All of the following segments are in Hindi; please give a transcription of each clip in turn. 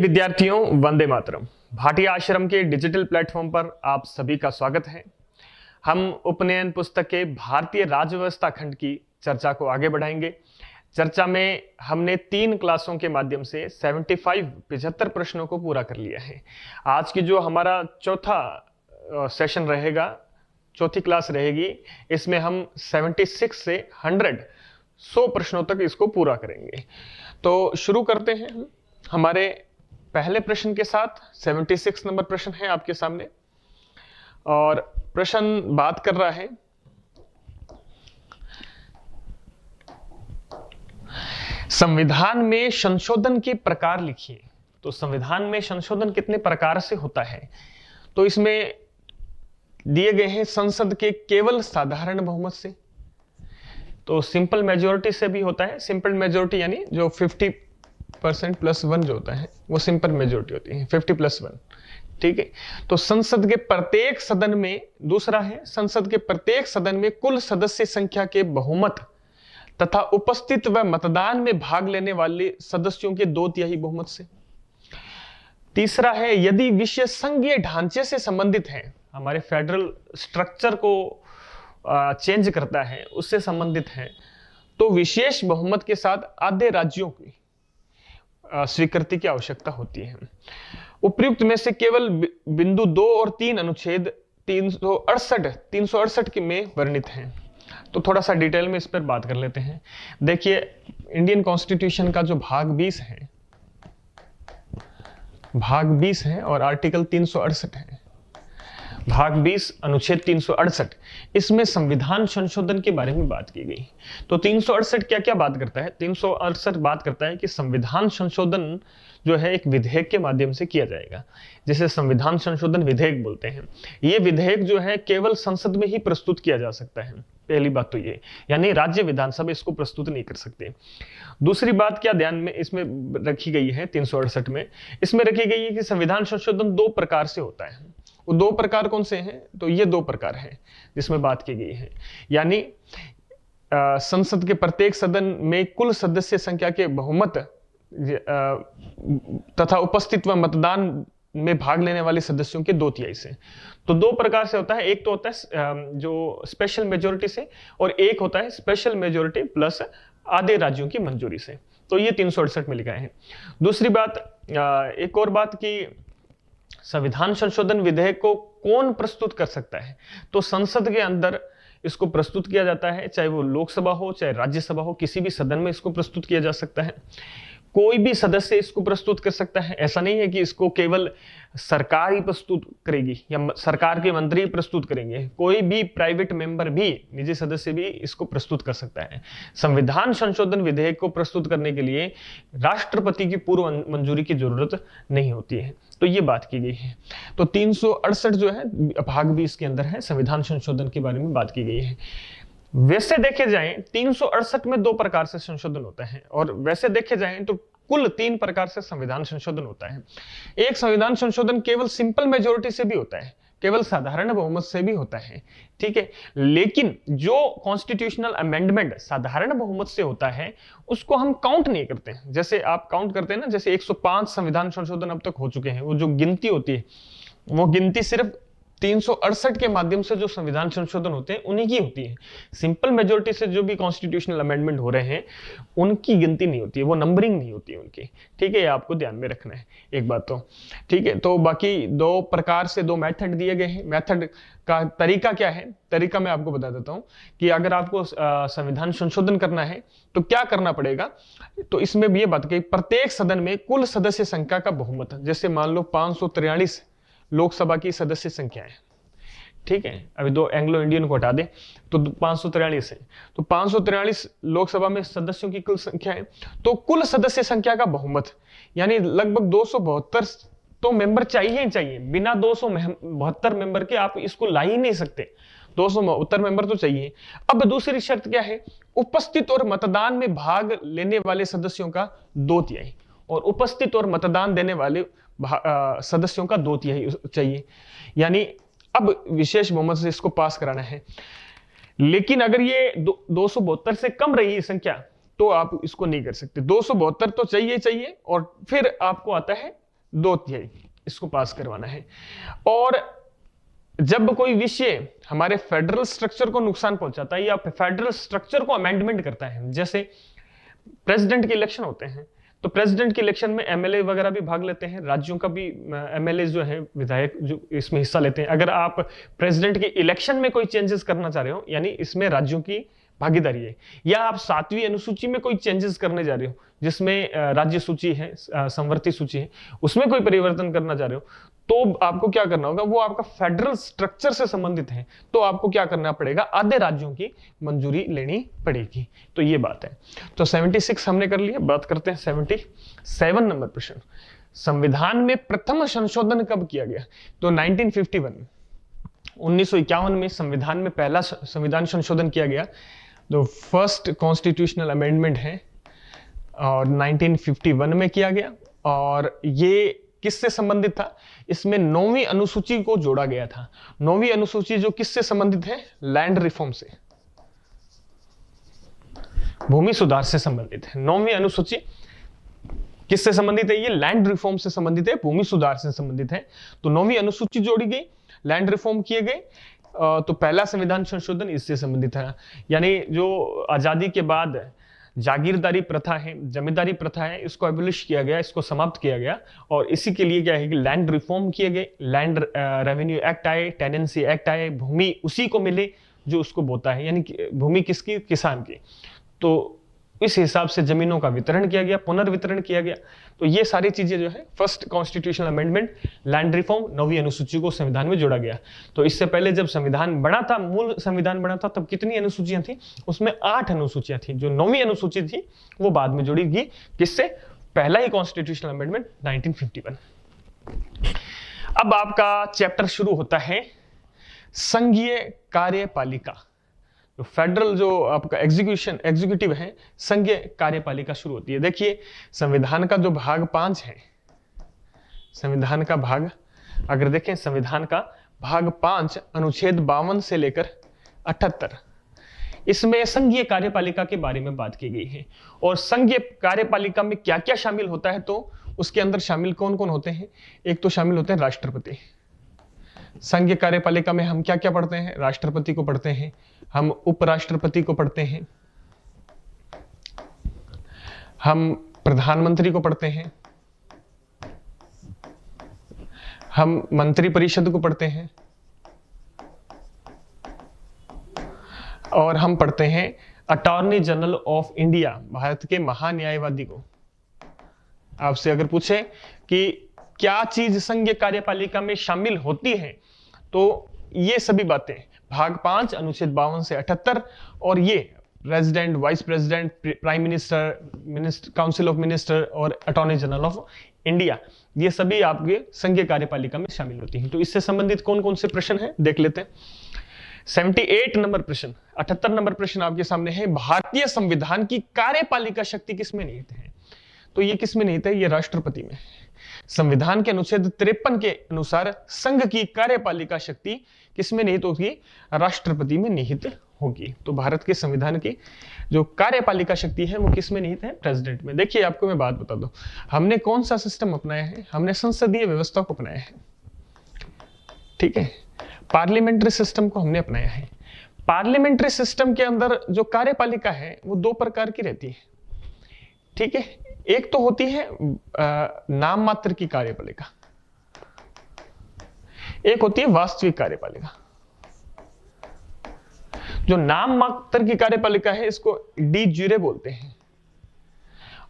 विद्यार्थियों, वंदे मातरम। भाटिया आश्रम के डिजिटल प्लेटफॉर्म पर आप सभी का स्वागत है। हम उपनयन पुस्तक के भारतीय राज्य व्यवस्था खंड की चर्चा को आगे बढ़ाएंगे। चर्चा में हमने 3 क्लासों के माध्यम से 75 प्रश्नों को पूरा कर लिया है। आज की जो हमारा चौथा सेशन रहेगा, चौथी क्लास रहेगी, इसमें हम 76 से 100 प्रश्नों तक इसको पूरा करेंगे। तो शुरू करते हैं हमारे पहले प्रश्न के साथ। 76 नंबर प्रश्न है आपके सामने और प्रश्न बात कर रहा है संविधान में संशोधन के प्रकार लिखिए। तो संविधान में संशोधन कितने प्रकार से होता है? तो इसमें दिए गए हैं संसद के केवल साधारण बहुमत से, तो सिंपल मेजोरिटी से भी होता है। सिंपल मेजोरिटी यानी जो 50% प्लस 1 जो होता है वो सिंपल मेजोरिटी होती है, 50 प्लस 1। ठीक है, तो संसद के प्रत्येक सदन में, दूसरा है संसद के प्रत्येक सदन में कुल सदस्य संख्या के बहुमत तथा उपस्थित व मतदान में भाग लेने वाले सदस्यों के 2/3 बहुमत से। तीसरा है यदि विषय संघीय ढांचे से संबंधित है, हमारे फेडरल स्ट्रक्चर को चेंज करता है, उससे संबंधित है, तो विशेष बहुमत के साथ आधे राज्यों की स्वीकृति की आवश्यकता होती है। उपर्युक्त में से केवल बिंदु 2 और 3 अनुच्छेद 368 में वर्णित हैं। तो थोड़ा सा डिटेल में इस पर बात कर लेते हैं। देखिए, इंडियन कॉन्स्टिट्यूशन का जो भाग 20 है, भाग 20 है और आर्टिकल 368 है। भाग 20 अनुच्छेद 368, इसमें संविधान संशोधन के बारे में बात की गई। तो 368 क्या क्या बात करता है? 368 बात करता है कि संविधान संशोधन जो है एक विधेयक के माध्यम से किया जाएगा, जिसे संविधान संशोधन विधेयक बोलते हैं। ये विधेयक जो है केवल संसद में ही प्रस्तुत किया जा सकता है। पहली बात तो ये, यानी राज्य विधानसभा इसको प्रस्तुत नहीं कर सकते। दूसरी बात क्या ध्यान में इसमें रखी गई है 368 में, इसमें रखी गई है कि संविधान संशोधन 2 प्रकार से होता है। वो 2 प्रकार कौन से हैं? तो ये 2 प्रकार हैं जिसमें बात की गई है, यानी संसद के प्रत्येक सदन में कुल सदस्य संख्या के बहुमत तथा उपस्थित व मतदान में भाग लेने वाले सदस्यों के 2/3 से। तो 2 प्रकार से होता है। एक तो होता है जो स्पेशल मेजोरिटी से, और एक होता है स्पेशल मेजोरिटी प्लस आधे राज्यों की मंजूरी से। तो ये 368 में लिखा है। दूसरी बात, एक और बात कि संविधान संशोधन विधेयक को कौन प्रस्तुत कर सकता है? तो संसद के अंदर इसको प्रस्तुत किया जाता है, चाहे वो लोकसभा हो चाहे राज्यसभा हो, किसी भी सदन में इसको प्रस्तुत किया जा सकता है। कोई भी सदस्य इसको प्रस्तुत कर सकता है। ऐसा नहीं है कि इसको केवल सरकार ही प्रस्तुत करेगी या सरकार के मंत्री प्रस्तुत करेंगे। कोई भी प्राइवेट मेंबर भी, निजी सदस्य भी इसको प्रस्तुत कर सकता है। संविधान संशोधन विधेयक को प्रस्तुत करने के लिए राष्ट्रपति की पूर्व मंजूरी की जरूरत नहीं होती है। तो ये बात की गई है। तो 368 जो है भाग 20 के अंदर है, संविधान संशोधन के बारे में बात की गई है। वैसे देखे जाएं 368 में 2 प्रकार से संशोधन होता है, और वैसे देखे जाएं तो कुल 3 प्रकार से संविधान संशोधन होता है। एक संविधान संशोधन केवल सिंपल मेजोरिटी से भी होता है, केवल साधारण बहुमत से भी होता है। ठीक है, लेकिन जो कॉन्स्टिट्यूशनल अमेंडमेंट साधारण बहुमत से होता है उसको हम काउंट नहीं करते हैं। जैसे आप काउंट करते हैं ना, जैसे 105 संविधान संशोधन अब तक हो चुके हैं, वो जो गिनती होती है वो गिनती सिर्फ 368 के माध्यम से जो संविधान संशोधन होते हैं उन्हीं की होती है। सिंपल मेजोरिटी से जो भी कॉन्स्टिट्यूशनल अमेंडमेंट हो रहे हैं उनकी गिनती नहीं होती है, वो नंबरिंग नहीं होती है उनकी। ठीक है, ये आपको ध्यान में रखना है एक बात तो। ठीक है, तो बाकी 2 प्रकार से 2 मेथड दिए गए हैं। मेथड का तरीका क्या है? तरीका मैं आपको बता देता हूं कि अगर आपको संविधान संशोधन करना है तो क्या करना पड़ेगा। तो इसमें भी ये बात कही, प्रत्येक सदन में कुल सदस्य संख्या का बहुमत, जैसे मान लो 543 लोकसभा की सदस्य संख्या है। ठीक है, अभी 2 एंग्लो इंडियन को हटा दे तो 543 है। तो 543 लोकसभा में सदस्यों की कुल संख्या है। तो कुल सदस्य संख्या का बहुमत यानी लगभग 272 तो मेंबर चाहिए ही चाहिए। बिना 272 मेंबर के आप इसको ला ही नहीं सकते। 272 मेंबर तो चाहिए। अब दूसरी शर्त क्या है? उपस्थित और मतदान में भाग लेने वाले सदस्यों का 2/3, और उपस्थित और मतदान देने वाले सदस्यों का 2/3 चाहिए। यानी अब विशेष बहुमत से इसको पास कराना है। लेकिन अगर ये 272 से कम रही संख्या तो आप इसको नहीं कर सकते। 272 तो चाहिए चाहिए, और फिर आपको आता है 2/3 इसको पास करवाना है। और जब कोई विषय हमारे फेडरल स्ट्रक्चर को नुकसान पहुंचाता है या फेडरल स्ट्रक्चर को अमेंडमेंट करता है, जैसे प्रेसिडेंट के इलेक्शन होते हैं, तो प्रेसिडेंट के इलेक्शन में एमएलए वगैरह भी भाग लेते हैं, राज्यों का भी एमएलए जो है, विधायक जो इसमें हिस्सा लेते हैं। अगर आप प्रेसिडेंट के इलेक्शन में कोई चेंजेस करना चाह रहे हो, यानी इसमें राज्यों की भागीदारी है, या आप 7वीं अनुसूची में कोई चेंजेस करने जा रहे हो जिसमें राज्य सूची है, संवर्ती सूची है, उसमें कोई परिवर्तन करना चाह रहे हो, तो आपको क्या करना होगा, वो आपका फेडरल स्ट्रक्चर से संबंधित है, तो आपको क्या करना पड़ेगा, आधे राज्यों की मंजूरी लेनी पड़ेगी। तो ये बात है। तो 76 हमने कर लिया। बात करते हैं 77 नंबर प्रश्न। संविधान में प्रथम संशोधन कब किया गया? तो 1951 1951 में संविधान में पहला संविधान संशोधन किया गया। तो फर्स्ट कॉन्स्टिट्यूशनल अमेंडमेंट है और 1951 में किया गया। और ये किससे संबंधित था? इसमें 9वीं अनुसूची को जोड़ा गया था। 9वीं अनुसूची जो किससे संबंधित है? लैंड रिफॉर्म से, भूमि सुधार से संबंधित है। 9वीं अनुसूची किससे संबंधित है? ये लैंड रिफॉर्म से संबंधित है, भूमि सुधार से संबंधित है। तो 9वीं अनुसूची जोड़ी गई, लैंड रिफॉर्म किए गए। तो पहला संविधान संशोधन इससे संबंधित है। यानी जो आजादी के बाद जागीरदारी प्रथा है, जमींदारी प्रथा है, इसको एबॉलिश किया गया, इसको समाप्त किया गया। और इसी के लिए क्या है कि लैंड रिफॉर्म किए गए, लैंड रेवेन्यू एक्ट आए, टेनेंसी एक्ट आए, भूमि उसी को मिले जो उसको बोता है, यानी भूमि किसकी? किसान की। तो इस हिसाब से जमीनों का वितरण किया गया, पुनर्वितरण किया गया। तो ये सारी चीजें जो है, first constitutional amendment, land reform, 9वीं अनुसूची को संविधान में जोड़ा गया। तो इससे पहले जब संविधान बना था, मूल संविधान बना था, तब कितनी अनुसूचियां थी? उसमें 8 अनुसूचियां थी। जो 9वीं अनुसूची थी वो बाद में जोड़ी गई। किससे? पहला ही कॉन्स्टिट्यूशनल अमेंडमेंट 1951। अब आपका चैप्टर शुरू होता है संघीय कार्यपालिका। तो फेडरल जो आपका एग्जीक्यूटिव है, संघीय कार्यपालिका शुरू होती है। देखिए संविधान का जो भाग 5 है, संविधान का भाग अगर देखें, संविधान का भाग 5 अनुच्छेद 52 से लेकर 78, इसमें संघीय कार्यपालिका के बारे में बात की गई है। और संघीय कार्यपालिका में क्या क्या शामिल होता है, तो उसके अंदर शामिल कौन कौन होते हैं? एक तो शामिल होते हैं राष्ट्रपति। संघीय कार्यपालिका में हम क्या क्या पढ़ते हैं? राष्ट्रपति को पढ़ते हैं, हम उपराष्ट्रपति को पढ़ते हैं, हम प्रधानमंत्री को पढ़ते हैं, हम मंत्री परिषद को पढ़ते हैं, और हम पढ़ते हैं attorney general of India, Bharat के महान्यायवादी को। आपसे अगर पूछे कि क्या चीज संघीय कार्यपालिका में शामिल होती है, तो ये सभी बातें, भाग 5 अनुच्छेद 52 से 78, और ये president, vice president, prime minister, council of minister और अटॉर्नी जनरल ऑफ इंडिया, ये सभी आपके संघीय कार्यपालिका में शामिल होती हैं। तो इससे संबंधित कौन कौन से प्रश्न हैं देख लेते हैं। 78 नंबर प्रश्न, 78 नंबर प्रश्न आपके सामने है। भारतीय संविधान की कार्यपालिका शक्ति किसमें निहित है? तो ये किसमें निहित है? ये राष्ट्रपति में। संविधान के अनुच्छेद 53 के अनुसार संघ की कार्यपालिका शक्ति किसमें निहित होगी? राष्ट्रपति में निहित होगी। तो भारत के संविधान की जो कार्यपालिका शक्ति है वो किसमें निहित है? प्रेसिडेंट में। देखिए आपको मैं बात बता दूं, हमने कौन सा सिस्टम अपनाया है? हमने संसदीय व्यवस्था को अपनाया है, ठीक है, पार्लियामेंट्री सिस्टम को हमने अपनाया है। पार्लियामेंट्री सिस्टम के अंदर जो कार्यपालिका है वो 2 प्रकार की रहती है, ठीक है। एक तो होती है नाम मात्र की कार्यपालिका, एक होती है वास्तविक कार्यपालिका। जो नाम मात्र की कार्यपालिका है इसको डी ज्यूरे बोलते हैं,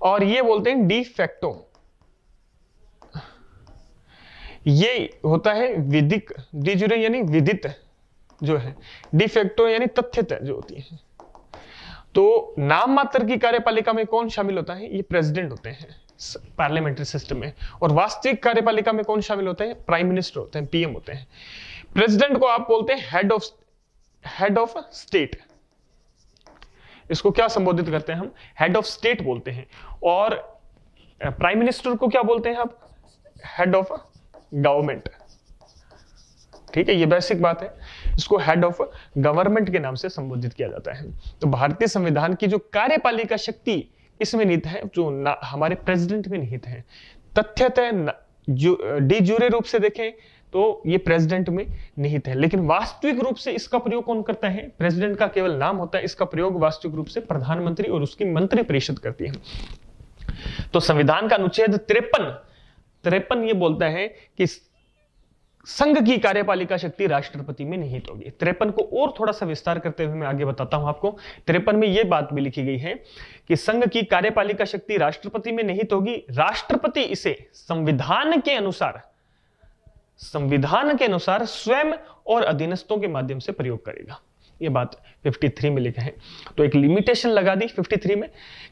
और ये बोलते हैं डी फैक्टो। ये होता है विधिक, डी ज्यूरे यानी विदित जो है, डी फैक्टो यानी तथ्यत जो होती है। तो नाम मात्र की कार्यपालिका में कौन शामिल होता है? ये प्रेसिडेंट होते हैं पार्लियामेंट्री सिस्टम में। और वास्तविक कार्यपालिका में कौन शामिल होते हैं? प्राइम मिनिस्टर होते हैं, पीएम होते हैं। प्रेसिडेंट को आप बोलते हैं हेड ऑफ स्टेट। इसको क्या संबोधित करते हैं हम? हेड ऑफ स्टेट बोलते हैं। और प्राइम मिनिस्टर को क्या बोलते हैं आप? हेड ऑफ गवर्नमेंट, ठीक है, ये बेसिक बात है। इसको हेड ऑफ गवर्नमेंट के नाम से संबोधित किया जाता है। तो भारतीय संविधान की जो कार्यपालिका शक्ति इसमें निहित है, जो हमारे प्रेसिडेंट में निहित है। तथ्यतः जो डी जूरे रूप से देखें तो ये प्रेसिडेंट में निहित है, लेकिन वास्तविक रूप से इसका प्रयोग कौन करता है? प्रेसिडेंट का केवल नाम होता है, इसका प्रयोग वास्तविक रूप से प्रधानमंत्री और उसकी मंत्रिपरिषद करती है। तो संविधान का अनुच्छेद 53 ये बोलता है कि संघ की कार्यपालिका शक्ति राष्ट्रपति में निहित होगी। 53 को और थोड़ा सा विस्तार करते हुए मैं आगे बताता हूं आपको। 53 में यह बात भी लिखी गई है कि संघ की कार्यपालिका शक्ति राष्ट्रपति में निहित होगी। राष्ट्रपति इसे संविधान के अनुसार स्वयं और अधीनस्थों के माध्यम से प्रयोग करेगा। ये बात 53 में लिखा है। तो एक लिमिटेशन लगा दी 53 में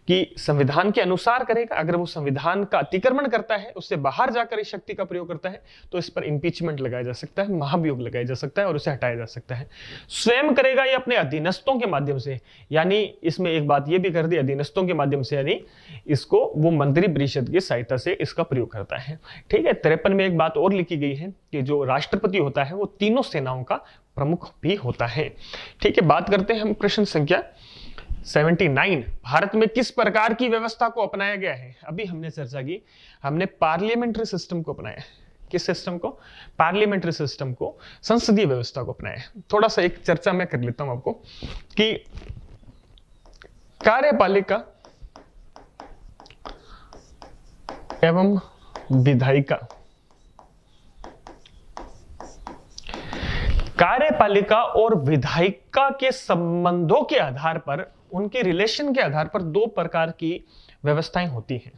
कि संविधान के अनुसार करेगा। अगर वो संविधान का अतिक्रमण करता है, उससे बाहर जाकर इस शक्ति का प्रयोग करता है, तो इस पर इंपीचमेंट लगाया जा सकता है, महाभियोग लगाया जा सकता है और उसे हटाया जा सकता है। स्वयं करेगा या अपने अधीनस्थों के माध्यम से, यानी इसमें एक बात यह भी कर दी अधीनस्थों के माध्यम से, यानी इसको वो मंत्रिपरिषद की सहायता से इसका प्रयोग करता है। ठीक है। 53 में एक बात और लिखी गई है कि जो राष्ट्रपति होता है वो तीनों सेनाओं का प्रमुख भी होता है। ठीक है। बात करते हैं हम प्रश्न संख्या 79। भारत में किस प्रकार की व्यवस्था को अपनाया गया है? अभी हमने चर्चा की, हमने पार्लियामेंट्री सिस्टम को अपनाया। किस सिस्टम को? पार्लियामेंट्री सिस्टम को, संसदीय व्यवस्था को अपनाया। थोड़ा सा एक चर्चा मैं कर लेता हूं आपको कि कार्यपालिका एवं विधायिका, कार्यपालिका और विधायिका के संबंधों के आधार पर, उनके रिलेशन के आधार पर दो प्रकार की व्यवस्थाएं होती हैं।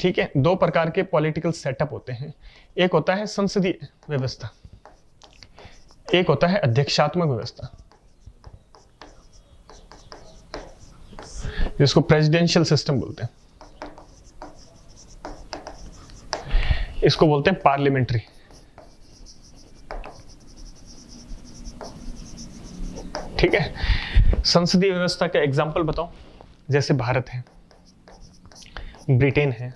ठीक है। दो प्रकार के पॉलिटिकल सेटअप होते हैं। एक होता है संसदीय व्यवस्था, एक होता है अध्यक्षात्मक व्यवस्था, जिसको प्रेसिडेंशियल सिस्टम बोलते हैं। इसको बोलते हैं पार्लियामेंट्री। ठीक है। संसदीय व्यवस्था का एग्जांपल बताओ। जैसे भारत है, ब्रिटेन है,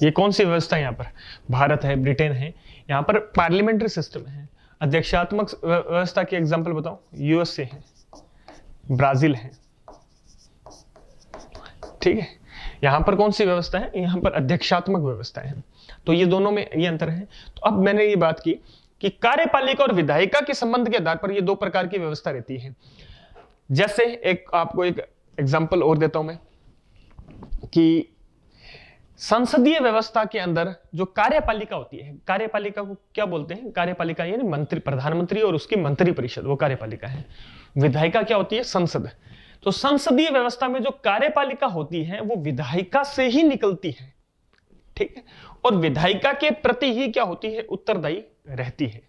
ये कौन सी व्यवस्था है? यहां पर भारत है, ब्रिटेन है, यहां पर पार्लियामेंट्री सिस्टम है। अध्यक्षात्मक व्यवस्था के एग्जांपल बताओ। यूएसए है, ब्राजील है। ठीक है। यहां पर कौन सी व्यवस्था है? यहां पर अध्यक्षात्मक व्यवस्था है। तो ये दोनों में ये अंतर है। तो अब मैंने ये बात की कि कार्यपालिका और विधायिका के संबंध के आधार पर ये दो प्रकार की व्यवस्था रहती है। जैसे आपको एक एग्जांपल और देता हूं मैं कि संसदीय व्यवस्था के अंदर जो कार्यपालिका होती है, कार्यपालिका को क्या बोलते हैं? कार्यपालिका यानी मंत्री, प्रधानमंत्री और उसकी मंत्रिपरिषद, वो कार्यपालिका है। विधायिका क्या होती है? संसद। तो संसदीय व्यवस्था में जो कार्यपालिका होती है वो विधायिका से ही निकलती है। ठीक है। और विधायिका के प्रति ही क्या होती है? उत्तरदायी रहती है।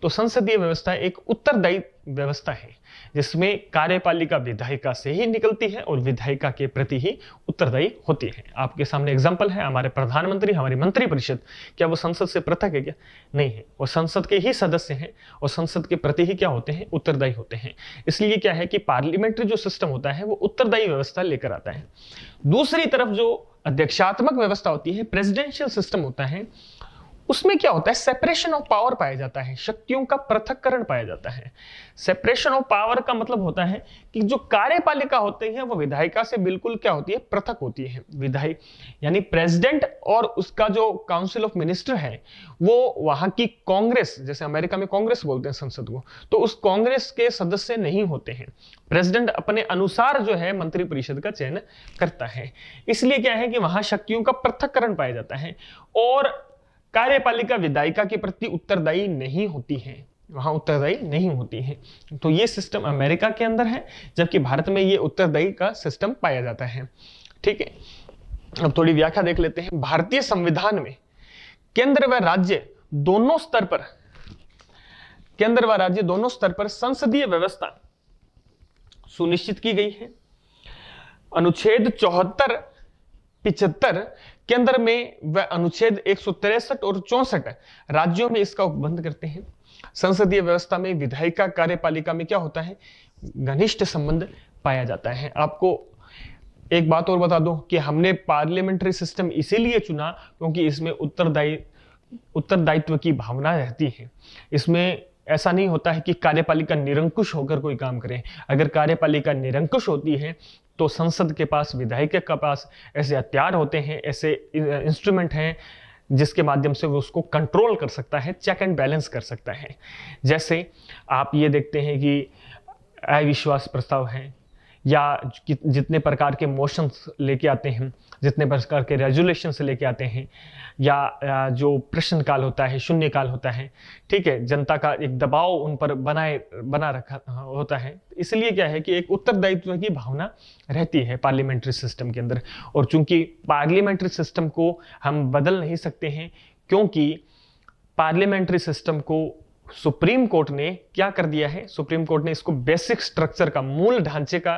तो संसदीय व्यवस्था एक उत्तरदायी व्यवस्था है जिसमें कार्यपालिका विधायिका से ही निकलती है और विधायिका के प्रति ही उत्तरदायी होती है। आपके सामने एग्जांपल है, हमारे प्रधानमंत्री, हमारी मंत्रिपरिषद, क्या वो संसद से पृथक है? क्या नहीं है, वो संसद के ही सदस्य हैं और संसद के प्रति ही क्या होते हैं? उत्तरदायी होते हैं। इसलिए क्या है कि पार्लियामेंट्री जो सिस्टम होता है वो उत्तरदायी व्यवस्था लेकर आता है। दूसरी तरफ जो अध्यक्षात्मक व्यवस्था होती है, प्रेसिडेंशियल सिस्टम होता है, उसमें क्या होता है? सेपरेशन ऑफ पावर पाया जाता है, शक्तियों का पृथक्करण पाया जाता है। सेपरेशन ऑफ पावर का मतलब होता है कि जो कार्यपालिका होती है वो विधायिका से बिल्कुल क्या होती है? पृथक होती है। विधायक यानी प्रेसिडेंट और उसका जो काउंसिल ऑफ मिनिस्टर है वो वहां की कांग्रेस, जैसे अमेरिका में कांग्रेस बोलते हैं संसद को, तो उस कांग्रेस के सदस्य नहीं होते हैं। प्रेसिडेंट अपने अनुसार जो है मंत्रिपरिषद का चयन करता है। इसलिए क्या है कि वहां शक्तियों का पृथक्करण पाया जाता है और कार्यपालिका विधायिका के प्रति उत्तरदायी नहीं होती है, वहां उत्तरदायी नहीं होती है। तो ये सिस्टम अमेरिका के अंदर है, जबकि भारत में ये उत्तरदायी का सिस्टम पाया जाता है। ठीक है। अब थोड़ी व्याख्या देख लेते हैं। भारतीय संविधान में केंद्र व राज्य दोनों स्तर पर संसदीय व्यवस्था सुनिश्चित की गई है। अनुच्छेद 74, 75 केंद्र में व अनुच्छेद 163 और 64 राज्यों में इसका उपबंध करते हैं। संसदीय व्यवस्था में विधायिका कार्यपालिका में क्या होता है? घनिष्ठ संबंध पाया जाता है। आपको एक बात और बता दूं कि हमने पार्लियामेंट्री सिस्टम इसीलिए चुना क्योंकि इसमें उत्तरदायित्व की भावना रहती है। इसमें ऐसा नहीं होता है कि कार्यपालिका निरंकुश होकर कोई काम करे। अगर कार्यपालिका निरंकुश होती है तो संसद के पास, विधायिका के पास ऐसे हथियार होते हैं, ऐसे इंस्ट्रूमेंट हैं जिसके माध्यम से वो उसको कंट्रोल कर सकता है, चेक एंड बैलेंस कर सकता है। जैसे आप ये देखते हैं कि अविश्वास प्रस्ताव है, या जितने प्रकार के मोशंस लेके आते हैं, जितने प्रकार के रेजुलेशंस लेके आते हैं, या जो प्रश्नकाल होता है, शून्यकाल होता है, ठीक है, जनता का एक दबाव उन पर बना रखा होता है। इसलिए क्या है कि एक उत्तरदायित्व की भावना रहती है पार्लियामेंट्री सिस्टम के अंदर। और चूंकि पार्लियामेंट्री सिस्टम को हम बदल नहीं सकते हैं, क्योंकि पार्लियामेंट्री सिस्टम को सुप्रीम कोर्ट ने क्या कर दिया है, सुप्रीम कोर्ट ने इसको बेसिक स्ट्रक्चर का, मूल ढांचे का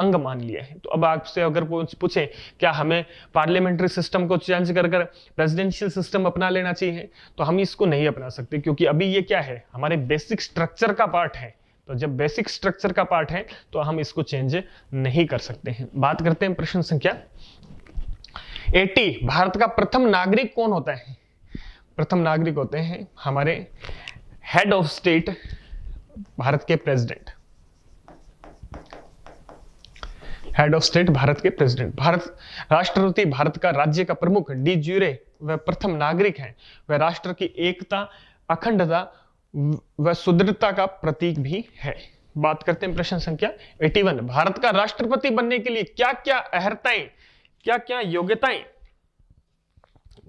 अंग मान लिया है। तो अब आपसे अगर पूछे क्या हमें पार्लियामेंट्री सिस्टम को चेंज कर प्रेसिडेंशियल सिस्टम अपना लेना चाहिए, तो हम इसको नहीं अपना सकते, क्योंकि अभी ये क्या है, हमारे बेसिक स्ट्रक्चर का पार्ट है। तो जब बेसिक स्ट्रक्चर का पार्ट है तो हम इसको चेंज नहीं कर सकते हैं। बात करते हैं प्रश्न संख्या 80। भारत का प्रथम नागरिक कौन होता है? प्रथम नागरिक होते हैं हमारे हेड ऑफ स्टेट, भारत के president. Head of state Bharat के प्रेसिडेंट। भारत राष्ट्रपति भारत का राज्य का प्रमुख डी ज्यूरे वह प्रथम नागरिक हैं। वह राष्ट्र की एकता, अखंडता व सुदृढ़ता का प्रतीक भी है। बात करते हैं प्रश्न संख्या 81। भारत का राष्ट्रपति बनने के लिए क्या क्या अर्हताएं, क्या क्या योग्यताएं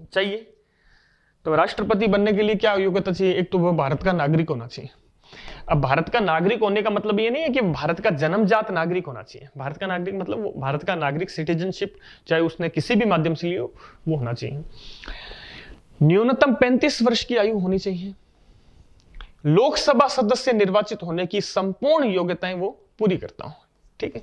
चाहिए? तो राष्ट्रपति बनने के लिए क्या योग्यता चाहिए? एक तो वह भारत का नागरिक होना चाहिए। अब भारत का नागरिक होने का मतलब ये नहीं है कि भारत का जन्मजात नागरिक होना चाहिए। भारत का नागरिक मतलब वो भारत का नागरिक, सिटीजनशिप चाहे उसने किसी भी माध्यम से लियो, वो होना चाहिए। न्यूनतम 35 वर्ष की आयु होनी चाहिए। लोकसभा सदस्य निर्वाचित होने की संपूर्ण योग्यताएं वो पूरी करता हूं, ठीक है।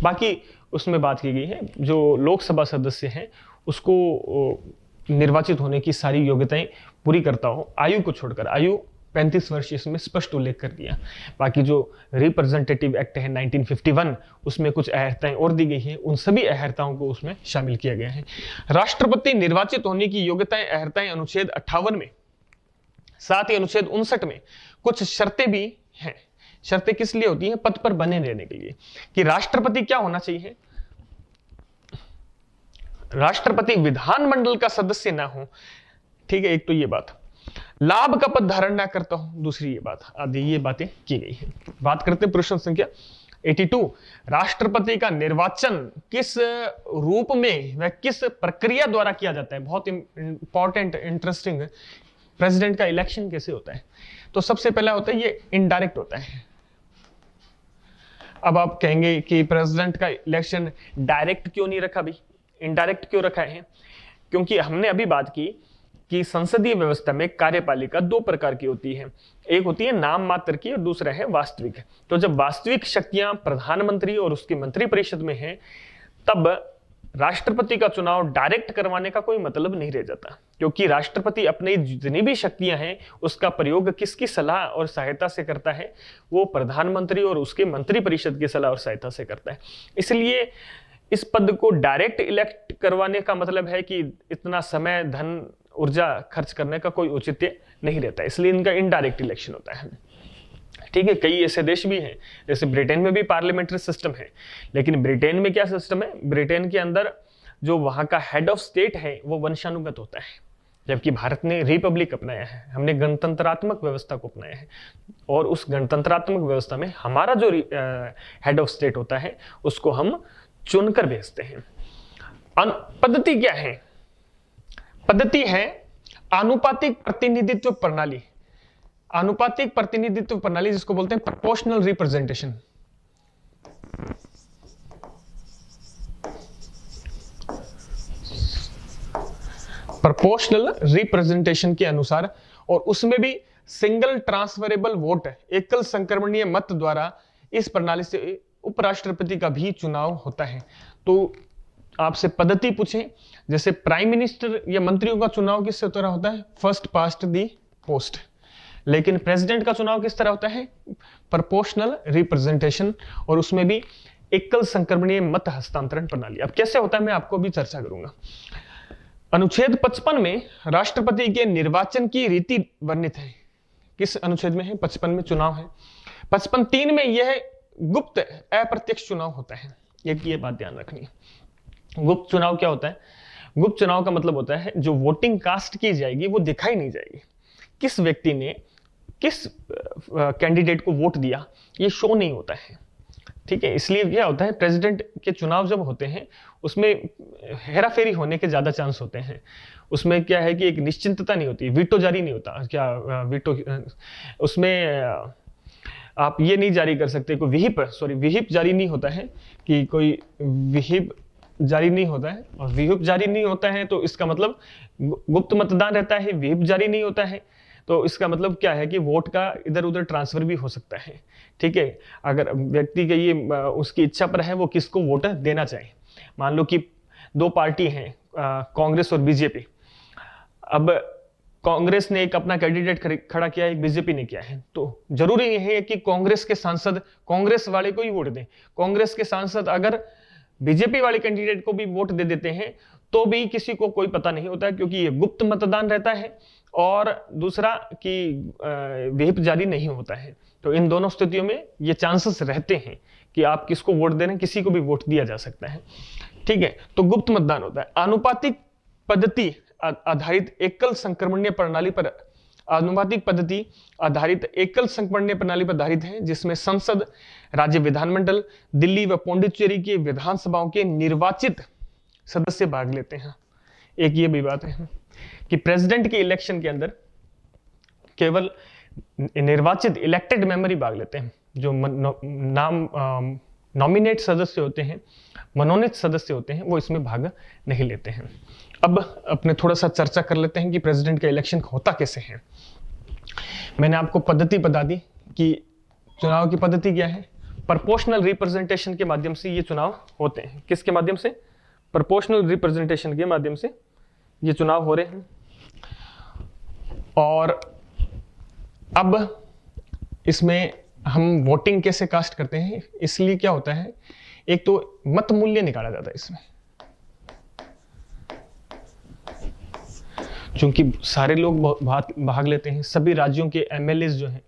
बाकी उसमें बात की गई है, जो लोकसभा सदस्य हैं उसको निर्वाचित होने की सारी योग्यताएं पूरी करता हो, आयु को छोड़कर। आयु 35 वर्ष इसमें स्पष्ट उल्लेख कर दिया। बाकी जो रिप्रेजेंटेटिव एक्ट है 1951, उसमें कुछ अर्हताएं और दी गई है, उन सभी अर्हताओं को उसमें शामिल किया गया है। राष्ट्रपति निर्वाचित होने की योग्यताएं, अर्हताएं अनुच्छेद 58 में, साथ ही अनुच्छेद 59 में कुछ शर्तें भी हैं। शर्तें किस लिए होती हैं? पद पर बने रहने के लिए। कि राष्ट्रपति क्या होना चाहिए? राष्ट्रपति विधानमंडल का सदस्य ना हो, ठीक है, एक तो ये बात। लाभ का पद धारण ना करता हो, दूसरी ये बात। आदि ये बातें की गई है। बात करते हैं प्रश्न संख्या 82। राष्ट्रपति का निर्वाचन किस रूप में व किस प्रक्रिया द्वारा किया जाता है? बहुत इंपॉर्टेंट, इंटरेस्टिंग। प्रेसिडेंट का इलेक्शन कैसे होता है? तो सबसे पहला होता है ये इनडायरेक्ट होता है। अब आप कहेंगे कि प्रेसिडेंट का इलेक्शन डायरेक्ट क्यों नहीं रखा भाई, इनडायरेक्ट क्यों रखा है? क्योंकि हमने अभी बात की कि संसदीय व्यवस्था में कार्यपालिका दो प्रकार की होती है। एक होती है नाम मात्र की और दूसरा है वास्तविक। तो जब वास्तविक शक्तियां प्रधानमंत्री और उसकी मंत्रिपरिषद में हैं, तब राष्ट्रपति का चुनाव डायरेक्ट करवाने का कोई मतलब नहीं रह जाता, क्योंकि राष्ट्रपति अपनी जितनी भी शक्तियां हैं उसका प्रयोग किसकी सलाह और सहायता से करता है? वो प्रधानमंत्री और उसके मंत्रिपरिषद की सलाह और सहायता से करता है। इसलिए इस पद को डायरेक्ट इलेक्ट करवाने का मतलब है कि इतना समय, धन, ऊर्जा खर्च करने का कोई औचित्य नहीं रहता, इसलिए इनका इनडायरेक्ट इलेक्शन होता है, ठीक है। कई ऐसे देश भी हैं, जैसे ब्रिटेन में भी पार्लियामेंट्री सिस्टम है, लेकिन ब्रिटेन में क्या सिस्टम है? ब्रिटेन के अंदर जो वहां का हेड ऑफ स्टेट है वो वंशानुगत होता है, जबकि भारत ने रिपब्लिक अपनाया है, हमने गणतंत्रात्मक व्यवस्था को अपनाया है। और उस गणतंत्रात्मक व्यवस्था में हमारा जो हेड ऑफ स्टेट होता है उसको हम चुनकर भेजते हैं। पद्धति क्या है? पद्धति है आनुपातिक प्रतिनिधित्व प्रणाली। आनुपातिक प्रतिनिधित्व प्रणाली जिसको बोलते हैं प्रोपोर्शनल रिप्रेजेंटेशन। प्रोपोर्शनल रिप्रेजेंटेशन के अनुसार, और उसमें भी सिंगल ट्रांसफरेबल वोट, एकल संक्रमणीय मत द्वारा इस प्रणाली से उपराष्ट्रपति का भी चुनाव होता है। तो आपसे पद्धति पूछे, जैसे प्राइम मिनिस्टर या मंत्रियों का चुनाव किस तरह होता है? फर्स्ट पास्ट दी पोस्ट। लेकिन प्रेसिडेंट का चुनाव किस तरह होता है? प्रोपोर्शनल रिप्रेजेंटेशन, और उसमें भी एकल संक्रमणीय मत हस्तांतरण प्रणाली। अब कैसे होता है मैं आपको भी चर्चा करूंगा। अनुच्छेद 55 में राष्ट्रपति के निर्वाचन की रीति वर्णित है। किस अनुच्छेद में है? 55 में चुनाव है। 55(3) में यह गुप्त अप्रत्यक्ष चुनाव होता है। एक ये बात ध्यान रखनी है। गुप्त चुनाव क्या होता है? गुप्त चुनाव का मतलब होता है जो वोटिंग कास्ट की जाएगी वो दिखाई नहीं जाएगी, किस व्यक्ति ने किस कैंडिडेट को वोट दिया ये शो नहीं होता है। ठीक है, इसलिए क्या होता है, प्रेसिडेंट के चुनाव जब होते हैं उसमें हेराफेरी होने के ज्यादा चांस होते हैं। उसमें क्या है कि एक निश्चिंतता नहीं होती, वीटो जारी नहीं होता, क्या वीटो उसमें आप ये नहीं जारी कर सकते, कोई विहिप जारी नहीं होता है, कि कोई विहिप जारी नहीं होता है, और विहिप जारी नहीं होता है तो इसका मतलब गुप्त मतदान रहता है, विहिप जारी नहीं होता है तो इसका मतलब क्या है कि वोट का इधर उधर ट्रांसफर भी हो सकता है। ठीक है, अगर व्यक्ति के ये उसकी इच्छा पर है वो किसको वोट देना चाहे। मान लो कि दो पार्टी हैं, कांग्रेस और बीजेपी। अब कांग्रेस ने एक अपना कैंडिडेट खड़ा किया है, एक बीजेपी ने किया है, तो जरूरी नहीं है कि कांग्रेस के सांसद कांग्रेस वाले को ही वोट दें। कांग्रेस के सांसद अगर बीजेपी वाले कैंडिडेट को भी वोट दे देते हैं तो भी किसी को कोई पता नहीं होता, क्योंकि ये गुप्त मतदान रहता है, और दूसरा कि व्हिप जारी नहीं होता है। तो इन दोनों स्थितियों में ये चांसेस रहते हैं कि आप किसको वोट दे रहे हैं, किसी को भी वोट दिया जा सकता है। ठीक है, तो गुप्त मतदान होता है। आनुपातिक पद्धति आधारित एकल संक्रमणीय प्रणाली पर आनुपातिक पद्धति आधारित एकल संक्रमणीय प्रणाली पर आधारित है, जिसमें संसद, राज्य विधानमंडल, दिल्ली व पौंडीचेरी के विधानसभाओं के निर्वाचित सदस्य भाग लेते हैं। एक ये भी बात है कि प्रेसिडेंट के इलेक्शन के अंदर केवल निर्वाचित इलेक्टेड मेंबर ही भाग लेते हैं, जो नॉमिनेट सदस्य होते हैं, मनोनीत सदस्य होते हैं, वो इसमें भाग नहीं लेते हैं। अब अपने थोड़ा सा चर्चा कर लेते हैं कि प्रेसिडेंट का इलेक्शन होता कैसे है। मैंने आपको पद्धति बता दी कि चुनाव की पद्धति क्या है। प्रोपोर्शनल रिप्रेजेंटेशन के माध्यम से ये चुनाव होते हैं। किसके माध्यम से? प्रोपोर्शनल रिप्रेजेंटेशन के माध्यम से ये चुनाव हो रहे हैं। और अब इसमें हम वोटिंग कैसे कास्ट करते हैं, इसलिए क्या होता है, एक तो मत मूल्य निकाला जाता है इसमें, क्योंकि सारे लोग भाग लेते हैं। सभी राज्यों के एमएलए जो हैं,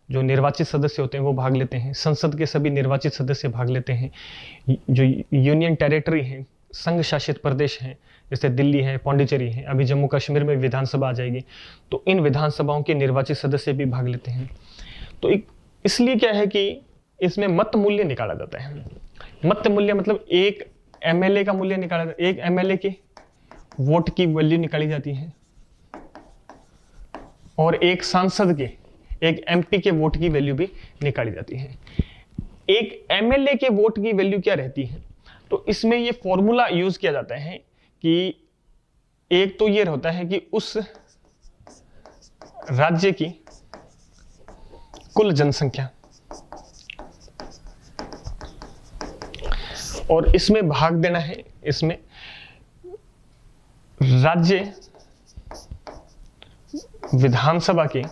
जो निर्वाचित सदस्य होते हैं, वो भाग लेते हैं। संसद के सभी निर्वाचित सदस्य भाग लेते हैं। जो यूनियन टेरिटरी हैं, संघ शासित प्रदेश हैं, जैसे दिल्ली है, पौंडीचेरी है, अभी जम्मू कश्मीर में विधानसभा आ जाएगी, तो इन विधानसभाओं के निर्वाचित सदस्य भी भाग लेते हैं। तो इसलिए क्या है कि इसमें मत मूल्य निकाला जाता है। मत मूल्य मतलब एक एमएलए का मूल्य निकाला जाता है, एक एमएलए के वोट की वैल्यू निकाली जाती है, और एक सांसद के, एक एमपी के वोट की वैल्यू भी निकाली जाती है। एक एमएलए के वोट की वैल्यू क्या रहती है, तो इसमें ये फॉर्मूला यूज किया जाता है कि एक तो ये होता है कि उस राज्य की कुल जनसंख्या, और इसमें भाग देना है, इसमें राज्य विधानसभा के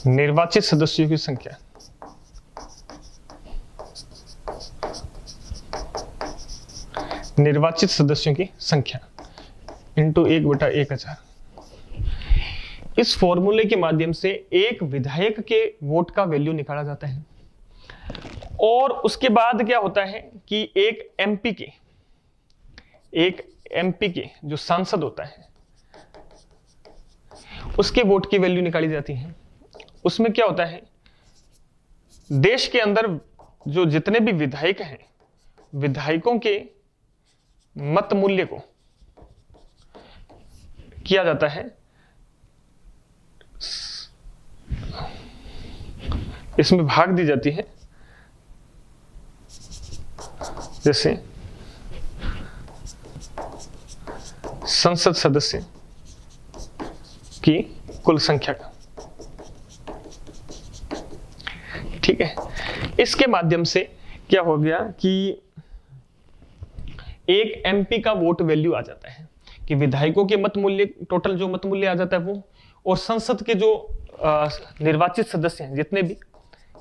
निर्वाचित सदस्यों की संख्या, निर्वाचित सदस्यों की संख्या इंटू 1/1000। इस फॉर्मूले के माध्यम से एक विधायक के वोट का वैल्यू निकाला जाता है। और उसके बाद क्या होता है कि एक एमपी के जो सांसद होता है, उसके वोट की वैल्यू निकाली जाती है। उसमें क्या होता है, देश के अंदर जो जितने भी विधायक हैं, विधायकों के मत मूल्य को किया जाता है, इसमें भाग दी जाती है, जैसे संसद सदस्य की कुल संख्या का। ठीक है, इसके माध्यम से क्या हो गया कि एक एमपी का वोट वैल्यू आ जाता है, कि विधायकों के मत मूल्य, टोटल जो मत मूल्य आ जाता है वो, और संसद के जो निर्वाचित सदस्य हैं, जितने भी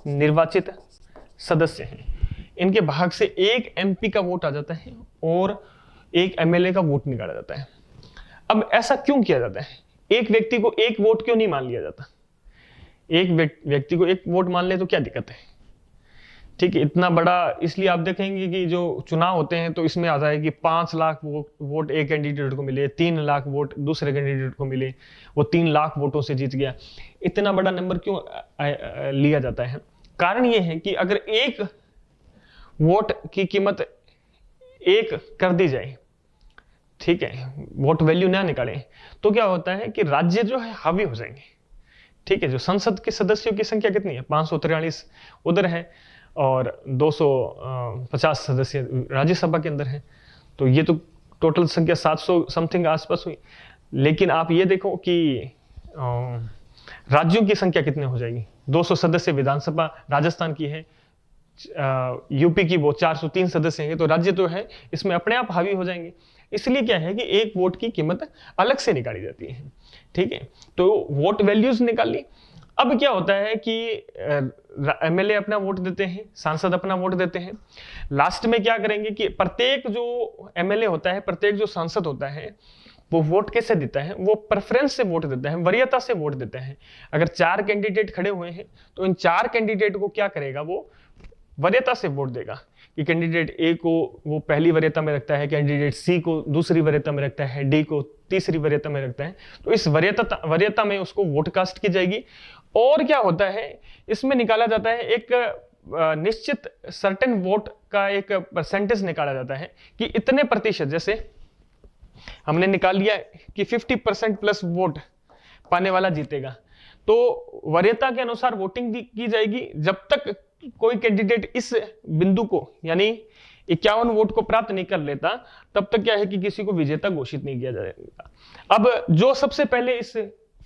निर्वाचित सदस्य हैं, इनके भाग से एक एमपी का वोट आ जाता है और एक एमएलए का वोट निकाला जाता है। अब ऐसा क्यों किया जाता है? एक व्यक्ति को एक वोट क्यों नहीं मान लिया जाता? एक व्यक्ति को एक वोट मान ले तो क्या दिक्कत है? ठीक है, इतना बड़ा, इसलिए आप देखेंगे कि जो चुनाव होते हैं तो इसमें आता है कि 5 लाख वोट एक कैंडिडेट को मिले, 3 लाख वोट दूसरे कैंडिडेट को मिले, वो 3 लाख वोटों से जीत गया। इतना बड़ा नंबर क्यों लिया जाता है? कारण ये है कि अगर एक वोट की कीमत 1 कर दी जाए, ठीक है, वोट वैल्यू ना निकाले, तो क्या होता है कि राज्य जो है हावी हो जाएंगे। ठीक है, जो संसद के सदस्यों की संख्या कितनी है? 543 उधर है और 250 सदस्य राज्यसभा के अंदर है, तो ये तो टोटल संख्या 700 समथिंग आसपास हुई। लेकिन आप ये देखो कि राज्यों की संख्या कितने हो जाएगी? 200 सदस्य विधानसभा राजस्थान की है, यूपी की वो 403 सदस्य हैं, तो राज्य तो है इसमें अपने आप हावी हो जाएंगे। इसलिए क्या है कि एक वोट की कीमत अलग से निकाली जाती है। ठीक है, तो वोट वैल्यूज निकाल ली। अब क्या होता है कि एमएलए अपना वोट देते हैं, सांसद अपना वोट देते हैं। लास्ट में क्या करेंगे कि प्रत्येक जो एमएलए होता है, प्रत्येक जो सांसद होता है, वो वोट कैसे देता है? वो प्रेफरेंस से वोट देता है, वरीयता से वोट देता है। अगर 4 कैंडिडेट खड़े हुए हैं तो इन 4 कैंडिडेट को क्या करेगा? वो वरीयता से वोट देगा कि कैंडिडेट ए को वो पहली वरीयता में रखता है, कैंडिडेट सी को दूसरी वरीयता में रखता है, डी को तीसरी वरीयता में रखता है। तो इस वरीयता में उसको वोट कास्ट की जाएगी। और क्या होता है, इसमें निकाला जाता है एक निश्चित सर्टेन वोट का एक परसेंटेज निकाला जाता है कि इतने प्रतिशत, जैसे हमने निकाल लिया कि 50% प्लस वोट पाने वाला जीतेगा। तो वरीयता के अनुसार वोटिंग की जाएगी। जब तक कोई कैंडिडेट इस बिंदु को यानी 51 वोट को प्राप्त नहीं कर लेता, तब तक क्या है कि किसी को विजेता घोषित नहीं किया जाएगा। अब जो सबसे पहले इस